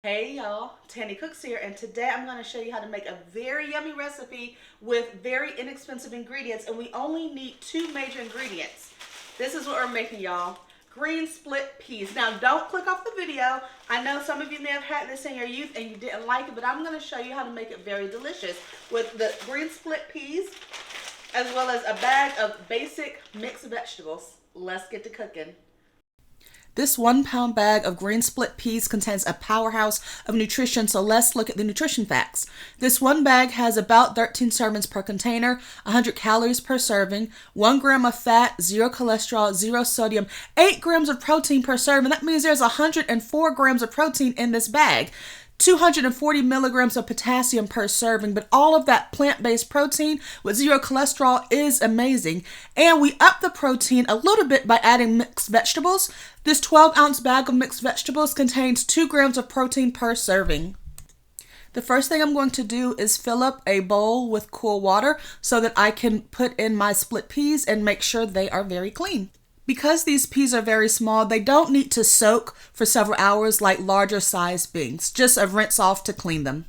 Hey y'all, Tanny Cooks here, and today I'm going to show you how to make a very yummy recipe with very inexpensive ingredients, and we only need two major ingredients. This is what we're making, y'all. Green split peas. Now, don't click off the video. I know some of you may have had this in your youth and you didn't like it, but I'm going to show you how to make it very delicious with the green split peas, as well as a bag of basic mixed vegetables. Let's get to cooking. This 1 pound bag of green split peas contains a powerhouse of nutrition, so let's look at the nutrition facts. This one bag has about 13 servings per container, 100 calories per serving, 1 gram of fat, 0 cholesterol, 0 sodium, 8 grams of protein per serving. That means there's 104 grams of protein in this bag. 240 milligrams of potassium per serving, but all of that plant-based protein with 0 cholesterol is amazing. And we up the protein a little bit by adding mixed vegetables. This 12-ounce bag of mixed vegetables contains 2 grams of protein per serving. The first thing I'm going to do is fill up a bowl with cool water so that I can put in my split peas and make sure they are very clean. Because these peas are very small, they don't need to soak for several hours like larger size beans. Just a rinse off to clean them.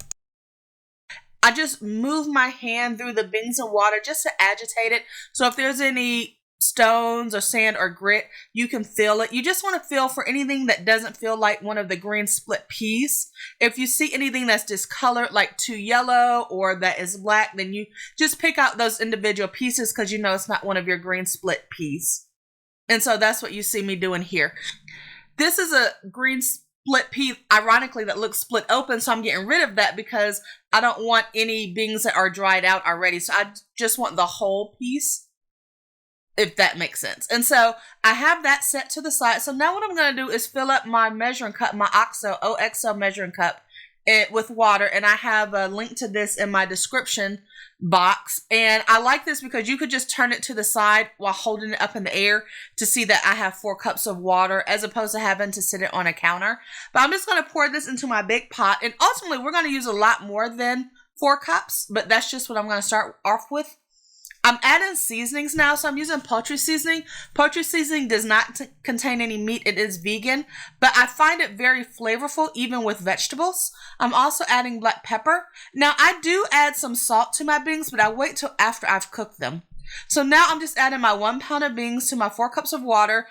I just move my hand through the beans and water just to agitate it. So if there's any stones or sand or grit, you can feel it. You just want to feel for anything that doesn't feel like one of the green split peas. If you see anything that's discolored, like too yellow or that is black, then you just pick out those individual pieces because you know it's not one of your green split peas. And so that's what you see me doing here. This is a green split pea, ironically, that looks split open. So I'm getting rid of that because I don't want any beans that are dried out already. So I just want the whole piece, if that makes sense. And so I have that set to the side. So now what I'm going to do is fill up my measuring cup, my OXO measuring cup, with water, and I have a link to this in my description box. And I like this because you could just turn it to the side while holding it up in the air to see that I have 4 cups of water as opposed to having to sit it on a counter. But I'm just going to pour this into my big pot, and ultimately we're going to use a lot more than 4 cups, but that's just what I'm going to start off with. I'm adding seasonings now, so I'm using poultry seasoning. Poultry seasoning does not contain any meat. It is vegan, but I find it very flavorful even with vegetables. I'm also adding black pepper. Now, I do add some salt to my beans, but I wait till after I've cooked them. So now I'm just adding my 1 pound of beans to my 4 cups of water.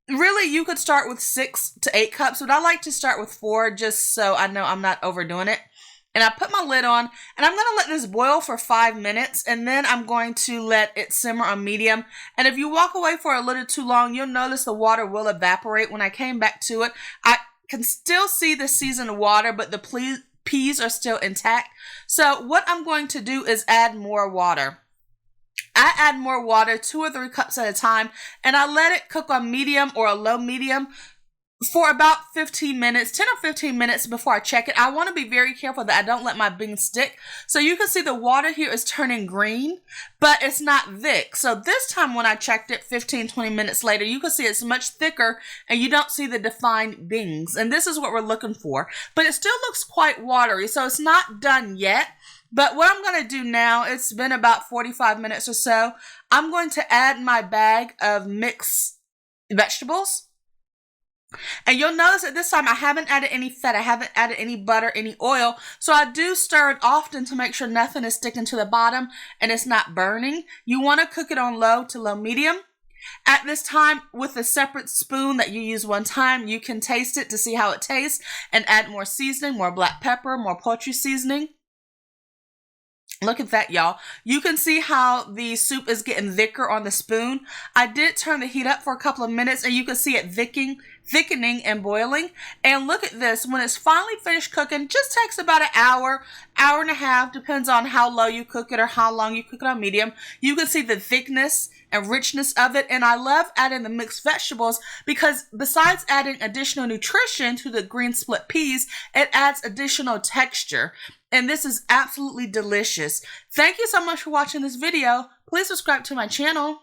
Really, you could start with 6 to 8 cups, but I like to start with 4 just so I know I'm not overdoing it. And I put my lid on, and I'm going to let this boil for 5 minutes, and then I'm going to let it simmer on medium. And if you walk away for a little too long, you'll notice the water will evaporate. When I came back to it, I can still see the seasoned water, but the peas are still intact. So what I'm going to do is add more water. I add more water, 2 or 3 cups at a time, and I let it cook on medium or a low medium for about 15 minutes, 10 or 15 minutes before I check it. I want to be very careful that I don't let my beans stick. So you can see the water here is turning green, but it's not thick. So this time when I checked it 15, 20 minutes later, you can see it's much thicker and you don't see the defined beans. And this is what we're looking for. But it still looks quite watery, so it's not done yet. But what I'm going to do now, it's been about 45 minutes or so, I'm going to add my bag of mixed vegetables. And you'll notice that this time I haven't added any fat, I haven't added any butter, any oil. So I do stir it often to make sure nothing is sticking to the bottom and it's not burning. You want to cook it on low to low medium. At this time, with a separate spoon that you use one time, you can taste it to see how it tastes and add more seasoning, more black pepper, more poultry seasoning. Look at that, y'all. You can see how the soup is getting thicker on the spoon. I did turn the heat up for a couple of minutes and you can see it thickening and boiling. And look at this. When it's finally finished cooking, just takes about an hour, hour and a half, depends on how low you cook it or how long you cook it on medium. You can see the thickness and richness of it. And I love adding the mixed vegetables because besides adding additional nutrition to the green split peas, it adds additional texture. And this is absolutely delicious. Thank you so much for watching this video. Please subscribe to my channel.